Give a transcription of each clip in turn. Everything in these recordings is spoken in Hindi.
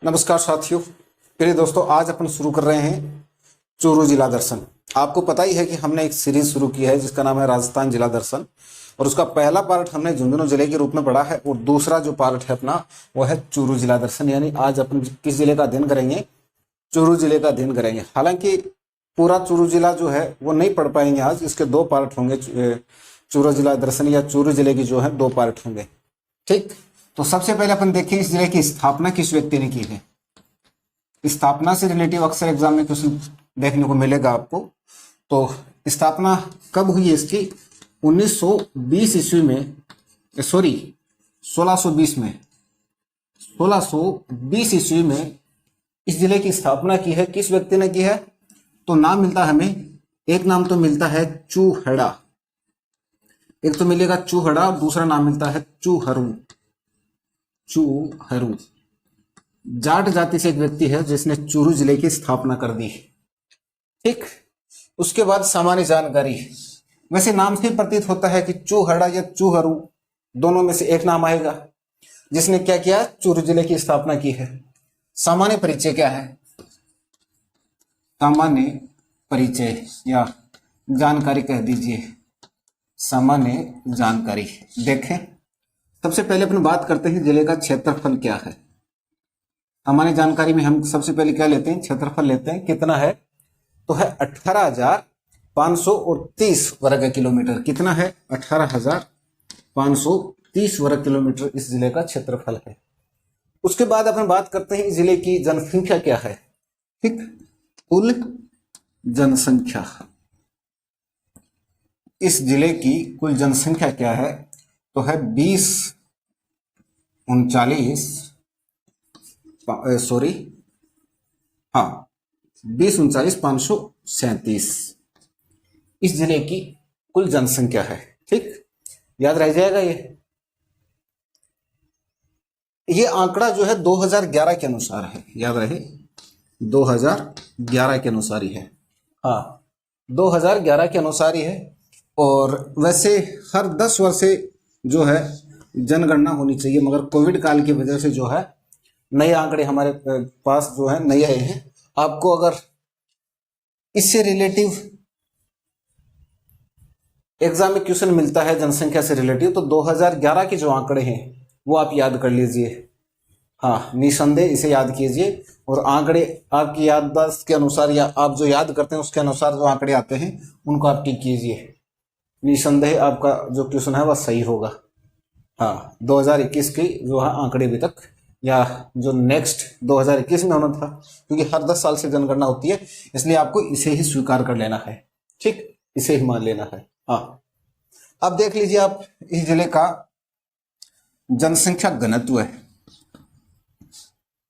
नमस्कार साथियों, प्रिय दोस्तों, आज अपन शुरू कर रहे हैं चूरू जिला दर्शन। आपको पता ही है कि हमने एक सीरीज शुरू की है जिसका नाम है राजस्थान जिला दर्शन, और उसका पहला पार्ट हमने झुंझुनू जिले के रूप में पढ़ा है और दूसरा जो पार्ट है अपना वो है चूरू जिला दर्शन। यानी आज अपन किस जिले का अध्ययन करेंगे? चूरू जिले का अध्ययन करेंगे। हालांकि पूरा चूरू जिला जो है वो नहीं पढ़ पाएंगे आज, इसके दो पार्ट होंगे। चूरू जिला दर्शन या चूरू जिले की जो है दो पार्ट होंगे। ठीक, तो सबसे पहले अपन देखें इस जिले की स्थापना किस व्यक्ति ने की है। स्थापना से रिलेटिव अक्सर एग्जाम में क्वेश्चन देखने को मिलेगा आपको। तो स्थापना कब हुई है इसकी? 1920 ईस्वी में, सॉरी 1620 में, 1620 ईस्वी में इस जिले की स्थापना की है। किस व्यक्ति ने की है? तो नाम मिलता है हमें, एक नाम तो मिलता है चूहड़ा, एक तो मिलेगा चूहड़ा और दूसरा नाम मिलता है चूहरू। चूहरू जाट जाति से एक व्यक्ति है जिसने चूरू जिले की स्थापना कर दी। ठीक, उसके बाद सामान्य जानकारी। वैसे नाम से प्रतीत होता है कि चूहड़ा या चूहरू दोनों में से एक नाम आएगा जिसने क्या किया? चूरू जिले की स्थापना की है। सामान्य परिचय क्या है? सामान्य परिचय या जानकारी कह दीजिए, सामान्य जानकारी। देखें, सबसे पहले अपन बात करते हैं जिले का क्षेत्रफल क्या है। सामान्य जानकारी में हम सबसे पहले क्या लेते हैं? क्षेत्रफल लेते हैं। कितना है? तो है 18,530 वर्ग किलोमीटर। कितना है? 18,530 वर्ग किलोमीटर इस जिले का क्षेत्रफल है। उसके बाद अपन बात करते हैं इस जिले की जनसंख्या क्या है। ठीक, कुल जनसंख्या। इस जिले की कुल जनसंख्या क्या है? तो है 20,39,537 इस जिले की कुल जनसंख्या है। ठीक, याद रह जाएगा ये आंकड़ा जो है 2011 के अनुसार है। याद रहे, 2011 के अनुसार ही है। हाँ, 2011 के अनुसार ही है। और वैसे हर 10 वर्ष से जो है जनगणना होनी चाहिए, मगर कोविड काल की वजह से जो है नए आंकड़े हमारे पास जो है नए आए हैं। आपको अगर इससे रिलेटिव एग्जाम में क्वेश्चन मिलता है जनसंख्या से रिलेटिव, तो 2011 के जो आंकड़े हैं वो आप याद कर लीजिए। हाँ, निसंदेह इसे याद कीजिए, और आंकड़े आपकी याददाश्त के अनुसार या आप जो याद करते हैं उसके अनुसार जो आंकड़े आते हैं उनको आप टिक कीजिए। निसंदेह आपका जो क्वेश्चन है वह सही होगा। हाँ, 2021 की जो है आंकड़े अभी तक, या जो नेक्स्ट 2021 में होना था, क्योंकि हर 10 साल से जनगणना होती है, इसलिए आपको इसे ही स्वीकार कर लेना है। ठीक, इसे ही मान लेना है। हाँ, अब देख लीजिए आप इस जिले का जनसंख्या घनत्व है।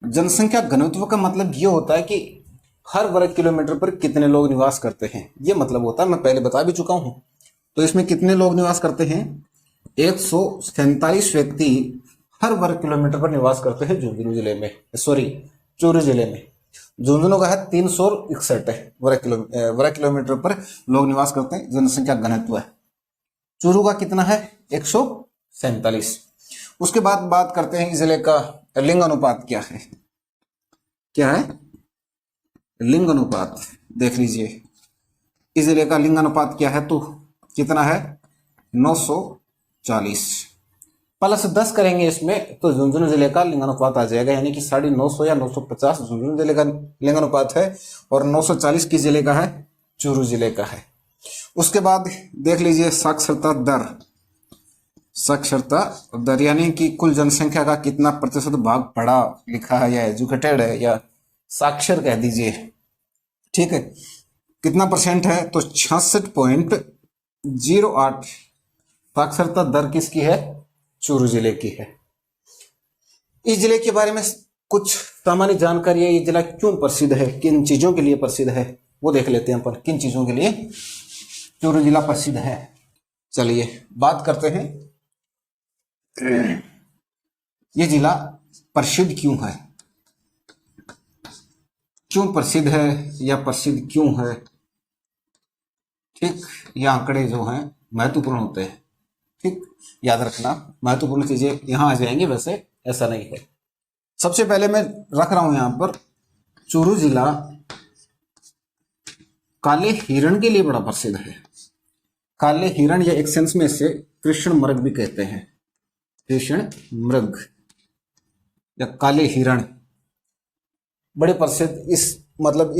जनसंख्या घनत्व का मतलब ये होता है कि हर वर्ग किलोमीटर पर कितने लोग निवास करते हैं, ये मतलब होता है। मैं पहले बता भी चुका हूं। तो इसमें कितने लोग निवास करते हैं? 147 व्यक्ति हर वर्ग किलोमीटर पर निवास करते हैं झुंझुनू जिले में, सॉरी चूरू जिले में। झुंझुनू का है 361 है वर्ग किलोमीटर पर लोग निवास करते हैं, जनसंख्या घनत्व है। चूरू का कितना है? 147। उसके बाद बात करते हैं इस जिले का लिंग अनुपात क्या है। क्या है? लिंग अनुपात। देख लीजिए इस जिले का लिंग अनुपात क्या है, तो कितना है? 940 प्लस 10 करेंगे इसमें तो झुंझुनू जिले का लिंग अनुपात आ जाएगा, यानी कि 950 या 950 झुंझुनू जिले का लिंग अनुपात है और 940 किस जिले का है? चूरू जिले का है। उसके बाद देख लीजिए साक्षरता दर। साक्षरता दर यानी कि कुल जनसंख्या का कितना प्रतिशत भाग पढ़ा लिखा है या एजुकेटेड है या साक्षर कह दीजिए। ठीक है, कितना परसेंट है? तो 66.08 साक्षरता दर किसकी है? चूरू जिले की है। इस जिले के बारे में कुछ सामान्य जानकारी है। ये जिला क्यों प्रसिद्ध है, किन चीजों के लिए प्रसिद्ध है, वो देख लेते हैं अपन। किन चीजों के लिए चूरू जिला प्रसिद्ध है? चलिए बात करते हैं ये जिला प्रसिद्ध क्यों है, क्यों प्रसिद्ध है या प्रसिद्ध क्यों है। ठीक, ये आंकड़े जो हैं महत्वपूर्ण होते हैं। ठीक, याद रखना, महत्वपूर्ण चीजें यहां आ जाएंगी, वैसे ऐसा नहीं है। सबसे पहले मैं रख रहा हूं यहां पर चूरू जिला काले हिरण के लिए बड़ा प्रसिद्ध है। काले हिरण या एक सेंस में इसे कृष्ण मृग भी कहते हैं, कृष्ण मृग या काले हिरण बड़े प्रसिद्ध। इस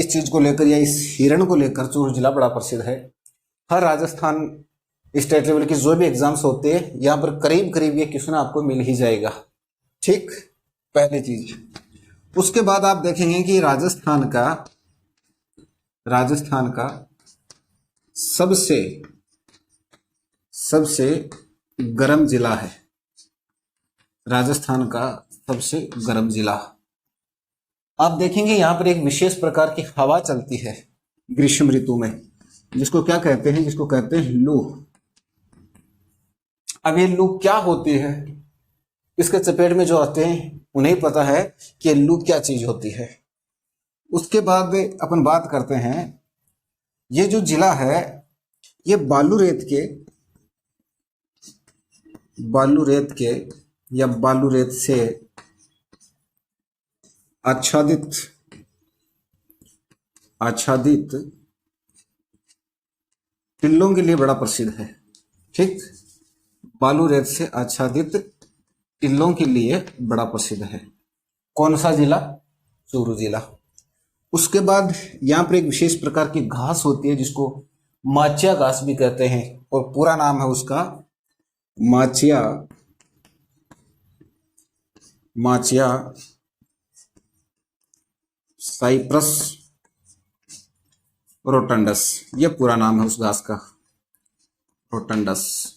चीज को लेकर या इस हिरण को लेकर चूरू जिला बड़ा प्रसिद्ध है। हर राजस्थान स्टेट लेवल के जो भी एग्जाम्स होते हैं यहाँ पर करीब करीब ये क्वेश्चन आपको मिल ही जाएगा। ठीक, पहली चीज। उसके बाद आप देखेंगे कि राजस्थान का सबसे गर्म जिला है। राजस्थान का सबसे गर्म जिला। आप देखेंगे यहां पर एक विशेष प्रकार की हवा चलती है ग्रीष्म ऋतु में, जिसको क्या कहते हैं? जिसको कहते हैं लू। अब ये लू क्या होती है, इसके चपेट में जो आते हैं उन्हें पता है कि लू क्या चीज होती है। उसके बाद अपन बात करते हैं, ये जो जिला है ये बालू रेत के या बालू रेत से आच्छादित टिल्लों के लिए बड़ा प्रसिद्ध है। ठीक, बालू रेत से आच्छादित टिल्लों के लिए बड़ा प्रसिद्ध है। कौन सा जिला? चूरू जिला। उसके बाद यहाँ पर एक विशेष प्रकार की घास होती है जिसको माचिया घास भी कहते हैं, और पूरा नाम है उसका माचिया साइप्रस रोटंडस। ये पूरा नाम है उस घास का, रोटंडस।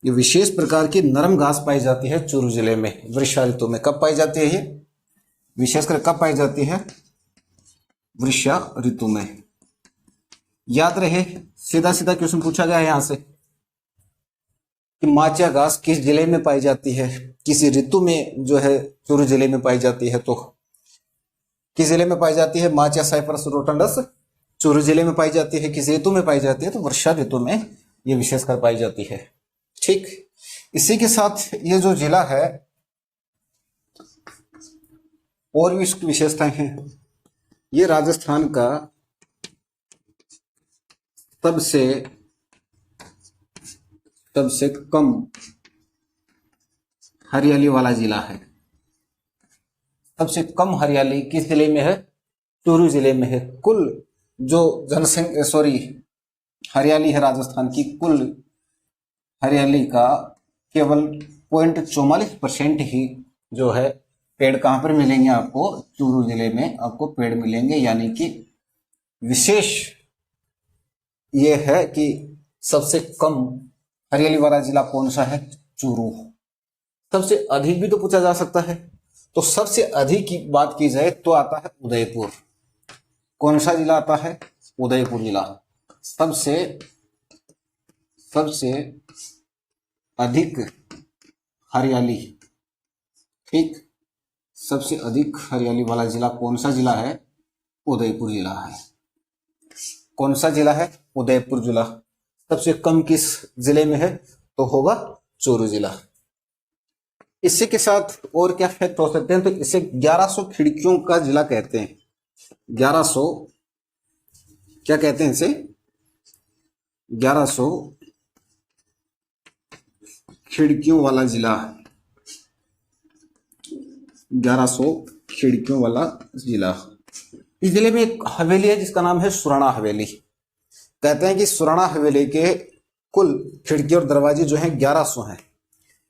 ये विशेष प्रकार की नरम घास पाई जाती है चूरू जिले में वर्षा ऋतु में। कब पाई जाती है ये? विशेषकर कब पाई जाती है? वर्षा ऋतु में। याद रहे, सीधा सीधा क्वेश्चन पूछा गया है यहां से कि माचिया घास किस जिले में पाई जाती है, किसी ऋतु में जो है चूरू जिले में पाई जाती है। तो किस जिले में पाई जाती है? माचिया साइप्रस रोटंडस चूरू जिले में पाई जाती है। किस ऋतु में पाई जाती है? तो वर्षा ऋतु में ये विशेषकर पाई जाती है। ठीक, इसी के साथ ये जो जिला है और भी इसकी विशेषताएं हैं। ये राजस्थान का सबसे कम हरियाली वाला जिला है। सबसे कम हरियाली किस जिले में है? चूरू जिले में है। कुल जो हरियाली है राजस्थान की, कुल हरियाली का केवल 0.44% ही जो है पेड़ कहां पर मिलेंगे आपको? चूरू जिले में आपको पेड़ मिलेंगे। यानी कि विशेष ये है कि सबसे कम हरियाली वाला जिला कौन सा है? चूरू। सबसे अधिक भी तो पूछा जा सकता है, तो सबसे अधिक की बात की जाए तो आता है उदयपुर। कौन सा जिला आता है? उदयपुर जिला। सबसे अधिक हरियाली। ठीक, सबसे अधिक हरियाली वाला जिला कौन सा जिला है? उदयपुर जिला है। कौन सा जिला है? उदयपुर जिला। सबसे कम किस जिले में है? तो होगा चूरू जिला। इसी के साथ और क्या फैक्ट हो सकते हैं? तो इसे 1100 खिड़कियों का जिला कहते हैं। 1100 क्या कहते हैं इसे? 1100 खिड़कियों वाला जिला। 1100 खिड़कियों वाला जिला। इस जिले में एक हवेली है जिसका नाम है सुराणा हवेली। कहते हैं कि सुराणा हवेली के कुल खिड़की और दरवाजे जो हैं 1100 हैं,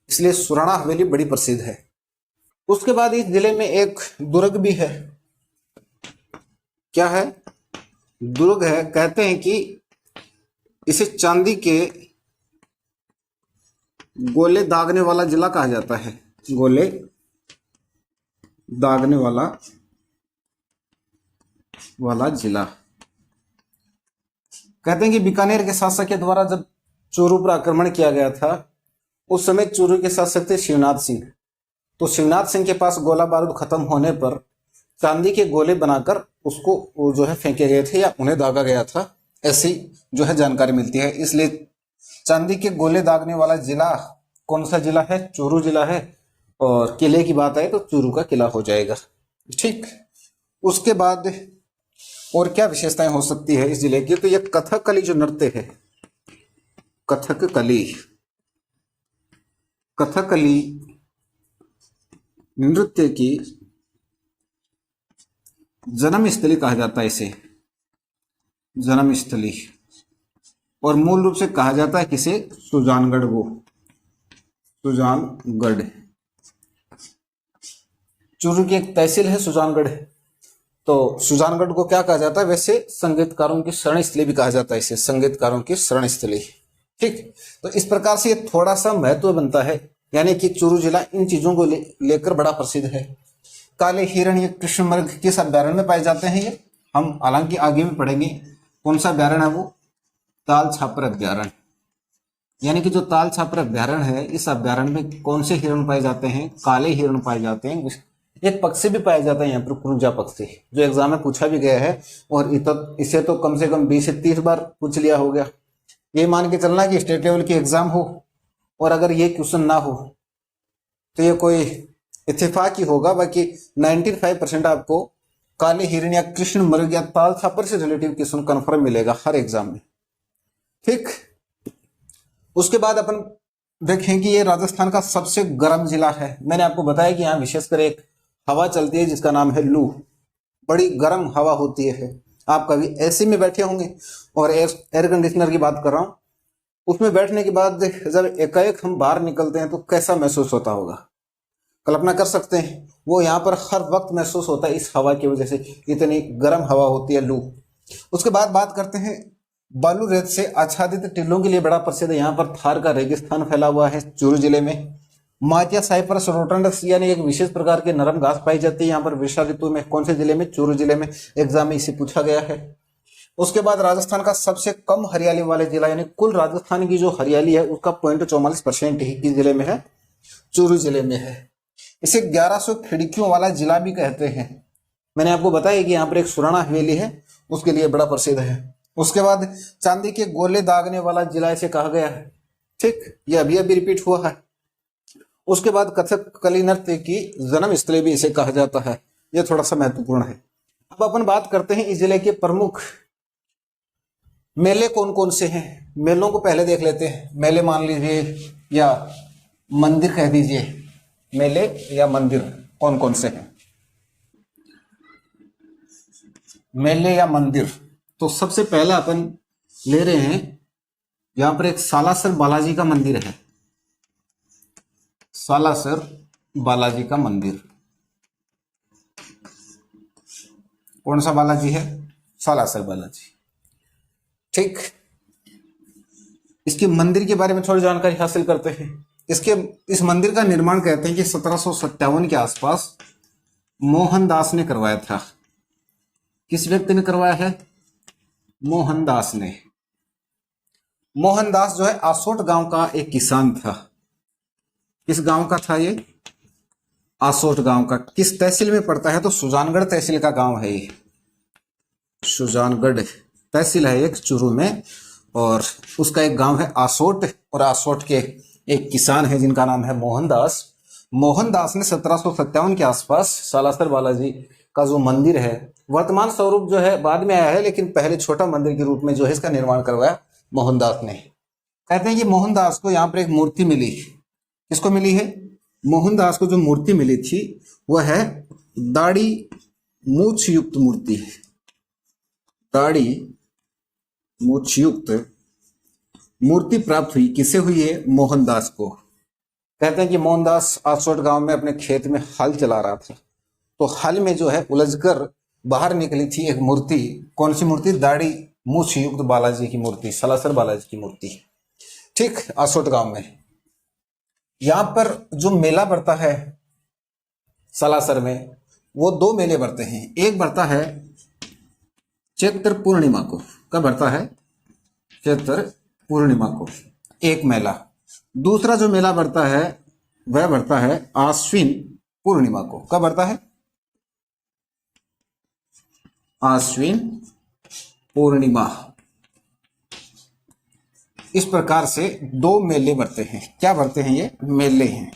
इसलिए सुराणा हवेली बड़ी प्रसिद्ध है। उसके बाद इस जिले में एक दुर्ग भी है। क्या है? दुर्ग है। कहते हैं कि इसे चांदी के गोले दागने वाला जिला कहा जाता है। गोले दागने वाला जिला। कहते हैं कि बीकानेर के शासक के द्वारा जब चूरू पर आक्रमण किया गया था, उस समय चूरू के शासक थे शिवनाथ सिंह। तो शिवनाथ सिंह के पास गोला बारूद खत्म होने पर चांदी के गोले बनाकर उसको जो है फेंके गए थे या उन्हें दागा गया था, ऐसी जो है जानकारी मिलती है। इसलिए चांदी के गोले दागने वाला जिला कौन सा जिला है? चूरू जिला है। और किले की बात आए तो चूरू का किला हो जाएगा। ठीक, उसके बाद और क्या विशेषताएं हो सकती है इस जिले की, तो ये कथकली जो नृत्य है, कथकली कथकली नृत्य की जन्मस्थली कहा जाता है इसे, जन्मस्थली। और मूल रूप से कहा जाता है किसे, सुजानगढ़ को, सुजानगढ़। चूरू की एक तहसील है सुजानगढ़, तो सुजानगढ़ को क्या कहा जाता है, वैसे संगीतकारों की शरण स्थली भी कहा जाता है इसे, संगीतकारों की शरण स्थली। ठीक, तो इस प्रकार से ये थोड़ा सा महत्व बनता है, यानी कि चूरू जिला इन चीजों को लेकर बड़ा प्रसिद्ध है। काले हिरण ये कृष्ण मृग किस अभ्यारण्य में पाए जाते हैं, ये हम हालांकि आगे में पढ़ेंगे कौन सा अभ्यारण्य है वो, ताल छापर अभ्यारण्य। यानी कि जो ताल छापर अभ्यारण्य है, इस अभ्यारण्य में कौन से हिरण पाए जाते हैं, काले हिरण पाए जाते हैं। एक पक्षी भी पाया जाता है यहाँ पर, क्रूजा पक्षी, जो एग्जाम में पूछा भी गया है, और इसे तो कम से कम 20 से 30 बार पूछ लिया हो गया। ये मान के चलना कि स्टेट लेवल की एग्जाम हो और अगर ये क्वेश्चन ना हो तो ये कोई इत्तेफाक ही होगा। बाकी 95% आपको काले हिरण या कृष्ण मृग या ताल छापर से रिलेटिव क्वेश्चन कन्फर्म मिलेगा हर एग्जाम में। ठीक, उसके बाद अपन देखें कि ये राजस्थान का सबसे गर्म जिला है। मैंने आपको बताया कि यहाँ विशेषकर एक हवा चलती है जिसका नाम है लू, बड़ी गर्म हवा होती है। आप कभी एसी में बैठे होंगे और एयर कंडीशनर की बात कर रहा हूं, उसमें बैठने के बाद जब एकाएक हम बाहर निकलते हैं तो कैसा महसूस होता होगा, कल्पना कर सकते हैं। वो यहाँ पर हर वक्त महसूस होता है इस हवा की वजह से, इतनी गर्म हवा होती है लू। उसके बाद बात करते हैं बालू रेत से आच्छादित टीलों के लिए बड़ा प्रसिद्ध यहाँ पर थार का रेगिस्तान फैला हुआ है चूरू जिले में। मातिया साइप्रस रोटंडस यानी एक विशेष प्रकार के नरम घास पाई जाती है यहाँ पर वर्षा ऋतु में। कौन से जिले में, चूरू जिले में, एग्जाम में इसे पूछा गया है। उसके बाद राजस्थान का सबसे कम हरियाली वाले जिला, यानी कुल राजस्थान की जो हरियाली है उसका 0.44% ही किस जिले में है, चूरू जिले में है। इसे 1100 खिड़कियों वाला जिला भी कहते हैं। मैंने आपको बताया कि यहाँ पर एक सुराना हवेली है, उसके लिए बड़ा प्रसिद्ध है। उसके बाद चांदी के गोले दागने वाला जिला इसे कहा गया है। ठीक, ये अभी अभी रिपीट हुआ है। उसके बाद कथकली नृत्य की जन्म स्थली भी इसे कहा जाता है, यह थोड़ा सा महत्वपूर्ण है। अब अपन बात करते हैं इस जिले के प्रमुख मेले कौन कौन से हैं। मेलों को पहले देख लेते हैं। मेले मान लीजिए या मंदिर कह दीजिए, मेले या मंदिर कौन कौन से हैं, मेले या मंदिर। तो सबसे पहला अपन ले रहे हैं, यहां पर एक सालासर बालाजी का मंदिर है, सालासर बालाजी का मंदिर। कौन सा बालाजी है, सालासर बालाजी। ठीक, इसके मंदिर के बारे में थोड़ी जानकारी हासिल करते हैं। इस मंदिर का निर्माण कहते हैं कि 1757 के आसपास मोहनदास ने करवाया था। किस व्यक्ति ने करवाया है, मोहनदास ने। मोहनदास जो है आसोट गांव का एक किसान था। किस गांव का था ये, आसोट गांव का। किस तहसील में पड़ता है, तो सुजानगढ़ तहसील का गांव है ये, सुजानगढ़ तहसील है एक चूरू में, और उसका एक गांव है आसोट, और आसोट के एक किसान है जिनका नाम है मोहनदास। मोहनदास ने 1757 के आसपास सालासर बालाजी का जो मंदिर है, वर्तमान स्वरूप जो है बाद में आया है, लेकिन पहले छोटा मंदिर के रूप में जो है इसका निर्माण करवाया मोहनदास ने। कहते हैं कि मोहनदास को यहाँ पर एक मूर्ति मिली। किसको मिली है, मोहनदास को जो मूर्ति मिली थी वह है दाढ़ी मूछ युक्त मूर्ति है, दाढ़ी मूछ युक्त मूर्ति प्राप्त हुई। किसे हुई है, मोहनदास को। कहते हैं कि मोहनदास आसोट गांव में अपने खेत में हल चला रहा था, तो हल में जो है उलझकर बाहर निकली थी एक मूर्ति। कौन सी मूर्ति, दाढ़ी मूछ युक्त बालाजी की मूर्ति, सालासर बालाजी की मूर्ति। ठीक, आसोट गांव में। यहां पर जो मेला बढ़ता है सालासर में, वो 2 मेले बढ़ते हैं। एक बढ़ता है चैत्र पूर्णिमा को। कब बढ़ता है, चैत्र पूर्णिमा को एक मेला। दूसरा जो मेला बढ़ता है वह बढ़ता है आश्विन पूर्णिमा को। कब बढ़ता है, आश्विन पूर्णिमा। इस प्रकार से 2 मेले बढ़ते हैं। क्या बढ़ते हैं, ये मेले हैं।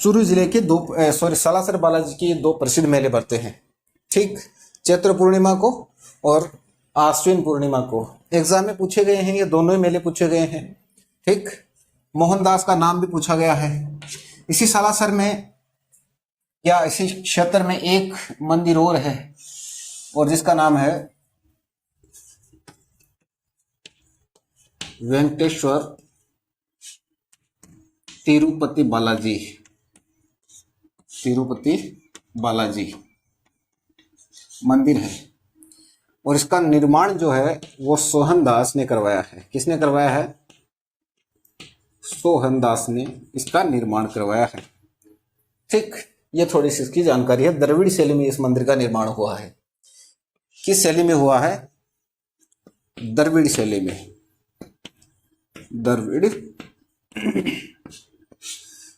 चूरू जिले के सालासर बालाजी के दो प्रसिद्ध मेले बढ़ते हैं, ठीक, चैत्र पूर्णिमा को और आश्विन पूर्णिमा को। एग्जाम में पूछे गए हैं, ये दोनों ही मेले पूछे गए हैं, ठीक। मोहनदास का नाम भी पूछा गया है। इसी सालासर में या इसी क्षेत्र में एक मंदिर और है, और जिसका नाम है वेंकटेश्वर तिरुपति बालाजी। तिरुपति बालाजी मंदिर है, और इसका निर्माण जो है वो सोहनदास ने करवाया है। किसने करवाया है? सोहनदास ने इसका निर्माण करवाया है, ठीक। ये थोड़ी सी इसकी जानकारी है। द्रविड़ शैली में इस मंदिर का निर्माण हुआ है। किस शैली में हुआ है? द्रविड़ शैली में। द्रविड़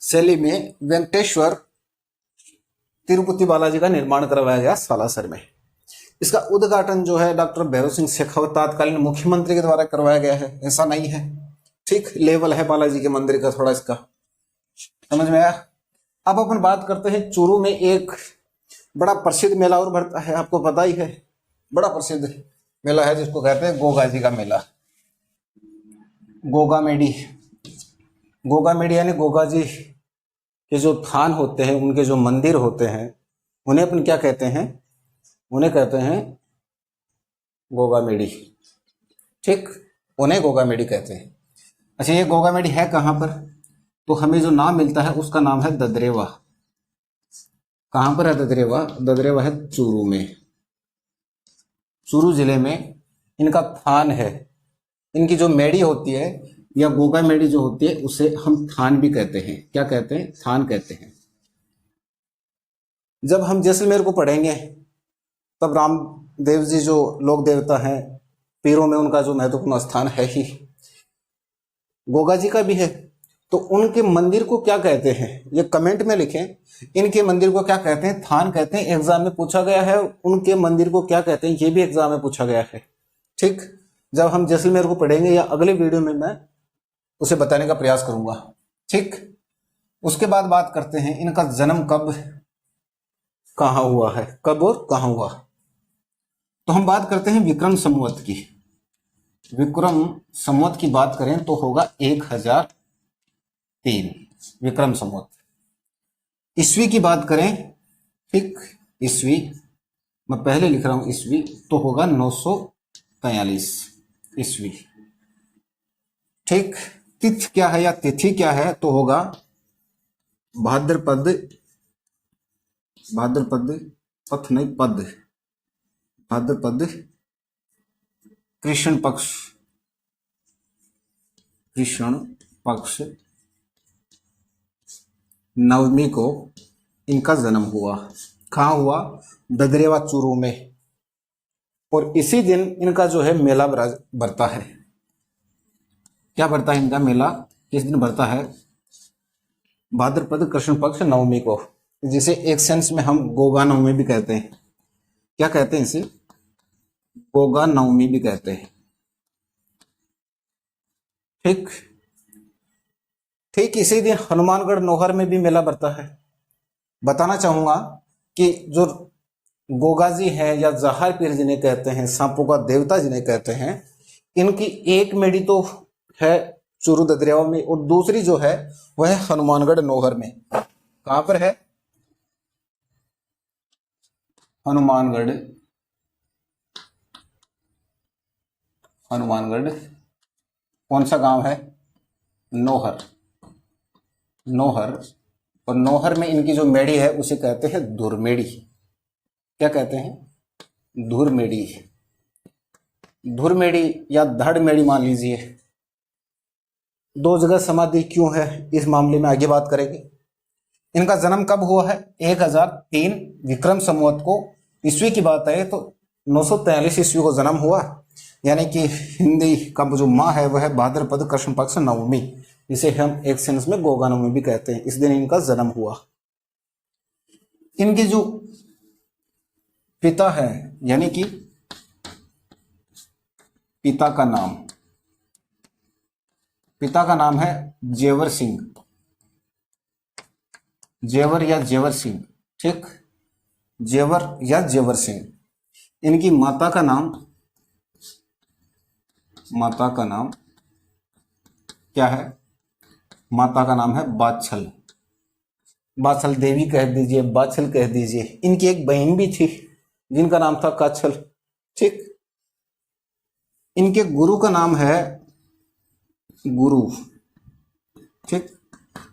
शैली में वेंकटेश्वर तिरुपति बालाजी का निर्माण करवाया गया सालासर में। इसका उद्घाटन जो है डॉक्टर भैरव सिंह शेखावत तत्कालीन मुख्यमंत्री के द्वारा करवाया गया है। ऐसा नहीं है, ठीक। लेवल है बालाजी के मंदिर का थोड़ा, इसका समझ में आया। अब अपन बात करते हैं, चूरू में एक बड़ा प्रसिद्ध मेला और भरता है, आपको पता ही है। बड़ा प्रसिद्ध मेला है जिसको कहते हैं गोगा जी का मेला। गोगा मेडी। गोगा मेडी यानी गोगा जी के जो थान होते हैं, उनके जो मंदिर होते हैं, उन्हें अपन क्या कहते हैं? उन्हें कहते हैं गोगा मेडी, ठीक। उन्हें गोगा मेडी कहते हैं। अच्छा, ये गोगा मेडी है कहाँ पर? तो हमें जो नाम मिलता है उसका नाम है ददरेवा। कहाँ पर है ददरेवा? ददरेवा है चूरू में। चूरू जिले में इनका थान है। इनकी जो मेडी होती है या गोगा मेडी जो होती है उसे हम थान भी कहते हैं। क्या कहते हैं? थान कहते हैं। जब हम जैसलमेर को पढ़ेंगे तब रामदेव जी जो लोक देवता हैं, पीरों में उनका जो महत्वपूर्ण स्थान है ही, गोगा जी का भी है। तो उनके मंदिर को क्या कहते हैं? ये कमेंट में लिखें। इनके मंदिर को क्या कहते हैं? थान कहते हैं। एग्जाम में पूछा गया है। उनके मंदिर को क्या कहते हैं? ये भी एग्जाम में पूछा गया है, ठीक। जब हम जैसलमेर को पढ़ेंगे या अगले वीडियो में मैं उसे बताने का प्रयास करूंगा, ठीक। उसके बाद बात करते हैं इनका जन्म कब कहाँ हुआ है, कब और कहाँ हुआ। तो हम बात करते हैं विक्रम संवत की। विक्रम संवत की बात करें तो होगा 1003 विक्रम संवत। ईस्वी की बात करें, ठीक, ईस्वी मैं पहले लिख रहा हूं ईस्वी, तो होगा 943 ईस्वी, ठीक। तिथि क्या है या तिथि क्या है? तो होगा भाद्रपद, पथ नहीं पद, भाद्रपद कृष्ण पक्ष नवमी को इनका जन्म हुआ। कहाँ हुआ? ददरेवा चूरू में। और इसी दिन इनका जो है मेला भरता है। क्या भरता है इनका मेला? किस दिन भरता है? भाद्रपद कृष्ण पक्ष नवमी को, जिसे एक सेंस में हम गोगा नवमी भी कहते हैं। क्या कहते हैं इसे? गोगा नवमी भी कहते हैं, ठीक। ठीक इसी दिन हनुमानगढ़ नौहर में भी मेला भरता है। बताना चाहूंगा कि जो गोगा जी है या जहार पीर जिन्हें कहते हैं, सांपों का देवता जिन्हें कहते हैं, इनकी एक मेडी तो है चूरू ददरेवा में, और दूसरी जो है वह है हनुमानगढ़ नौहर में। कहां पर है? हनुमानगढ़ कौन सा गांव है? नौहर। और नौहर में इनकी जो मेड़ी है उसे कहते हैं धुरमेड़ी। क्या कहते हैं? धुरमेड़ी या धड़ मेड़ी मान लीजिए। दो जगह समाधि क्यों है, इस मामले में आगे बात करेंगे। इनका जन्म कब हुआ है? 1003 विक्रम संवत को। ईस्वी की बात है तो 943 ईस्वी को जन्म हुआ, यानी कि हिंदी का जो माह है वह है भाद्रपद कृष्ण पक्ष नवमी, जिसे हम एक सेंस में गोगा नवमी भी कहते हैं। इस दिन इनका जन्म हुआ। इनके जो पिता है, यानी कि पिता का नाम है जेवर सिंह। जेवर या जेवर सिंह, ठीक, जेवर या जेवर सिंह। इनकी माता का नाम क्या है? माता का नाम है बाछल, बाछल देवी कह दीजिए, बाछल कह दीजिए। इनकी एक बहन भी थी जिनका नाम था काछल, ठीक। इनके गुरु का नाम है गुरु, ठीक।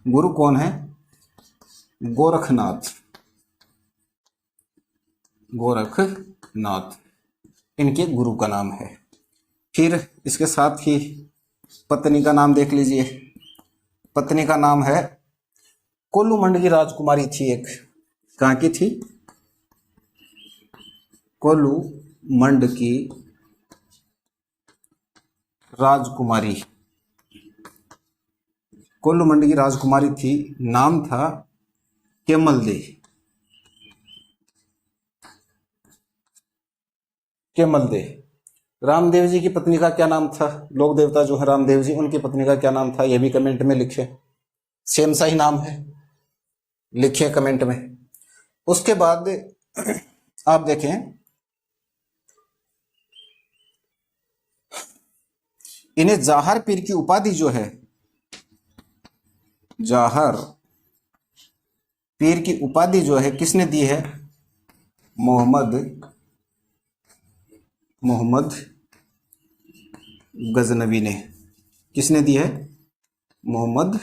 गुरु कौन है? गोरखनाथ, गोरखनाथ इनके गुरु का नाम है। फिर इसके साथ ही पत्नी का नाम देख लीजिए। पत्नी का नाम है कोल्लूमंड की राजकुमारी थी एक। कहाँ की थी? कोल्लूमंड की राजकुमारी, कोल्लूमंड की राजकुमारी थी। नाम था केमल दे। रामदेव जी की पत्नी का क्या नाम था? लोक देवता जो है रामदेव जी, उनकी पत्नी का क्या नाम था? यह भी कमेंट में लिखे। सेम सा ही नाम है, लिखिए कमेंट में। उसके बाद आप देखें, इन्हें जाहर पीर की उपाधि जो है, जाहर पीर की उपाधि जो है किसने दी है? मोहम्मद गजनवी ने। किसने दी है? मोहम्मद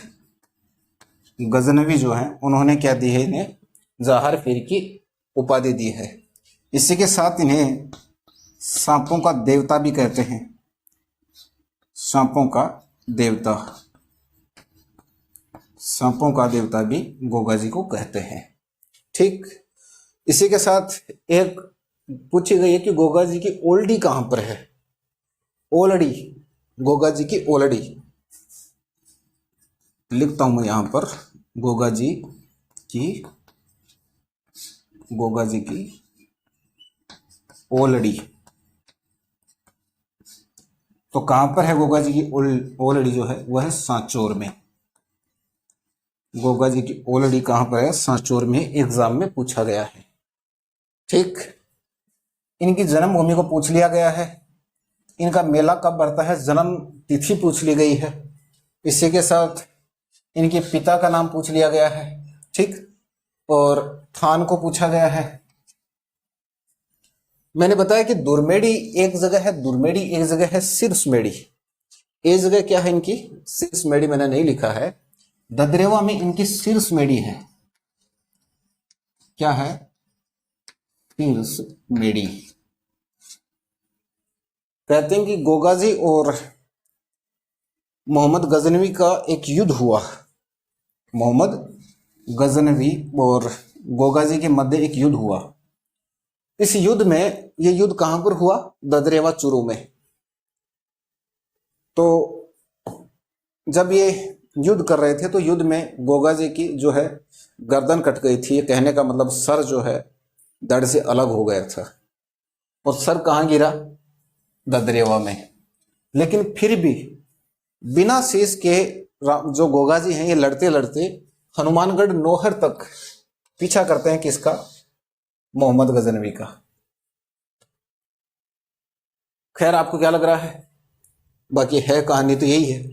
गजनवी जो है उन्होंने क्या दी है? इन्हें जाहर पीर की उपाधि दी है। इसी के साथ इन्हें सांपों का देवता भी कहते हैं, सांपों का देवता, सांपों का देवता भी गोगा जी को कहते हैं, ठीक। इसी के साथ एक पूछी गई है कि गोगा जी की ओल्डी कहां पर है? ओलड़ी, गोगा जी की ओलड़ी। लिखता हूं मैं यहां पर, गोगा जी की ओलड़ी। तो कहां पर है गोगा जी की ओलड़ी जो है? वह है सांचौर में। गोगा जी की ओलड़ी कहां पर है? सांचौर में। एग्जाम में पूछा गया है, ठीक। इनकी जन्मभूमि को पूछ लिया गया है। इनका मेला कब बढ़ता है? जन्म तिथि पूछ ली गई है। इसी के साथ इनके पिता का नाम पूछ लिया गया है, ठीक। और थान को पूछा गया है। मैंने बताया कि दुर्मेड़ी एक जगह है, दुर्मेड़ी एक जगह है सिरसमेड़ी। ये जगह क्या है इनकी? सिरसमेड़ी मैंने नहीं लिखा है। ददरेवा में इनकी सिरसमेड़ी है। क्या है? सिरसमेड़ी। कहते हैं कि गोगा जी और मोहम्मद गजनवी का एक युद्ध हुआ। मोहम्मद गजनवी और गोगा जी के मध्य एक युद्ध हुआ। इस युद्ध में, ये युद्ध कहां पर हुआ? ददरेवा चूरू में। तो जब ये युद्ध कर रहे थे तो युद्ध में गोगा जी की जो है गर्दन कट गई थी। कहने का मतलब सर जो है धड़ से अलग हो गया था। और सर कहां गिरा? ददरेवा में। लेकिन फिर भी बिना शीश के जो गोगा जी हैं ये लड़ते लड़ते हनुमानगढ़ नौहर तक पीछा करते हैं। किसका? मोहम्मद गजनवी का। खैर आपको क्या लग रहा है? बाकी है कहानी तो यही है।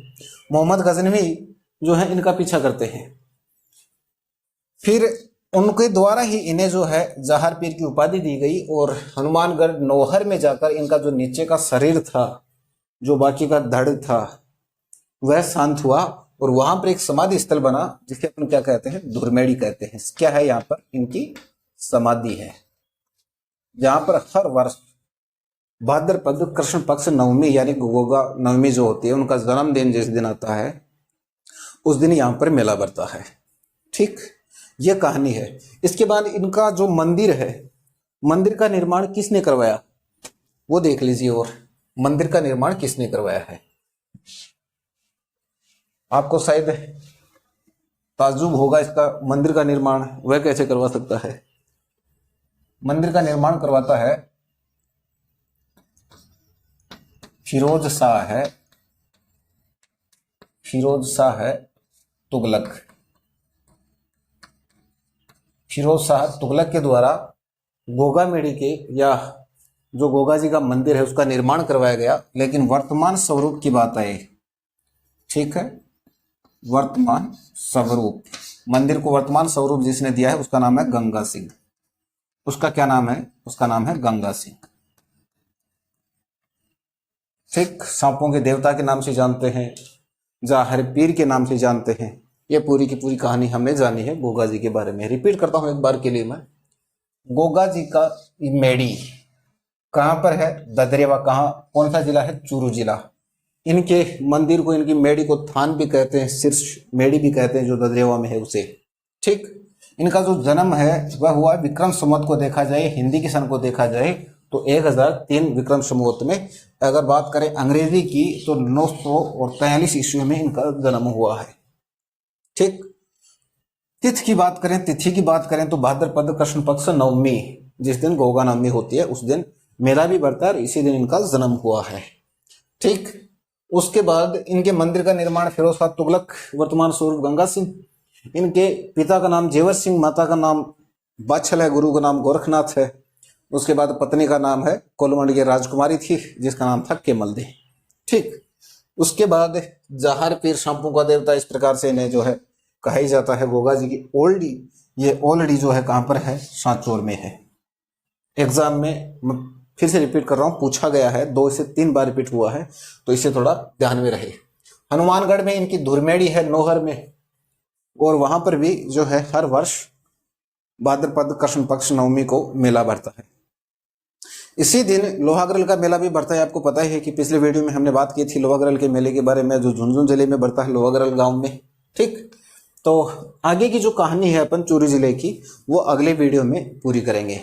मोहम्मद गजनवी जो है इनका पीछा करते हैं। फिर उनके द्वारा ही इन्हें जो है जाहर पीर की उपाधि दी गई। और हनुमानगढ़ नौहर में जाकर इनका जो नीचे का शरीर था, जो बाकी का धड़ था, वह शांत हुआ। और वहां पर एक समाधि स्थल बना जिसे अपन क्या कहते हैं? दुर्मेड़ी कहते हैं। क्या है यहाँ पर? इनकी समाधि है, जहां पर हर वर्ष भाद्रपद कृष्ण पक्ष नवमी यानी गोगा नवमी जो होती है, उनका जन्मदिन जिस दिन आता है उस दिन यहां पर मेला बढ़ता है, ठीक। यह कहानी है। इसके बाद इनका जो मंदिर है, मंदिर का निर्माण किसने करवाया वो देख लीजिए। और मंदिर का निर्माण किसने करवाया है? आपको शायद ताज्जुब होगा, इसका मंदिर का निर्माण वह कैसे करवा सकता है? मंदिर का निर्माण करवाता है फिरोज शाह है तुगलक। फिरोज शाह तुगलक के द्वारा गोगा मेड़ी के या जो गोगा जी का मंदिर है उसका निर्माण करवाया गया, लेकिन वर्तमान स्वरूप की बात आए, ठीक है, वर्तमान स्वरूप, मंदिर को वर्तमान स्वरूप जिसने दिया है उसका नाम है गंगा सिंह। उसका क्या नाम है? उसका नाम है गंगा सिंह। ठीक, सांपों के देवता के नाम से जानते हैं, जाहिर पीर के नाम से जानते हैं। ये पूरी की पूरी कहानी हमने जानी है गोगा जी के बारे में। रिपीट करता हूं एक बार के लिए मैं, गोगा जी का मेड़ी कहां पर है? ददरेवा। कहां, कौन सा जिला है? चूरू जिला। इनके मंदिर को, इनकी मेड़ी को थान भी कहते हैं, शीर्ष मेड़ी भी कहते हैं, जो ददरेवा में है उसे। ठीक, इनका जो जन्म है वह हुआ विक्रम संवत को देखा जाए, हिंदी के सन को देखा जाए तो 1003 विक्रम संवत में। अगर बात करें अंग्रेजी की तो 943 ईस्वी में इनका जन्म हुआ है। ठीक, तिथि की बात करें तो भाद्रपद कृष्ण पक्ष नवमी, जिस दिन गोगा नवमी होती है उस दिन मेला भी बढ़ता है और इसी दिन इनका जन्म हुआ है। ठीक, उसके बाद इनके मंदिर का निर्माण फिरोज शाह तुगलक, वर्तमान स्वरूप गंगा सिंह। इनके पिता का नाम जेवर सिंह, माता का नाम बाछल है, गुरु का नाम गोरखनाथ है। उसके बाद पत्नी का नाम है कोलमंड की राजकुमारी थी जिसका नाम था केमलदे। ठीक, उसके बाद जहार पीर सांपों का देवता, इस प्रकार से इन्हें जो है कहा ही जाता है। गोगा जी की ओल्डी, ये ओल्डी जो है कहां पर है? सांचौर में है। एग्जाम में फिर से रिपीट कर रहा हूं, पूछा गया है, 2 से 3 बार रिपीट हुआ है तो इसे थोड़ा ध्यान में रहे। हनुमानगढ़ में इनकी धुरमेड़ी है, नौहर में, और वहां पर भी जो है हर वर्ष भाद्रपद कृष्ण पक्ष नवमी को मेला बढ़ता है। इसी दिन लोहागरल का मेला भी बढ़ता है। आपको पता ही है कि पिछले वीडियो में हमने बात की थी लोहागरल के मेले के बारे में, जो झुंझुनू जिले में बढ़ता है, लोहागरल गांव में। ठीक, तो आगे की जो कहानी है अपन चूरू जिले की वो अगले वीडियो में पूरी करेंगे।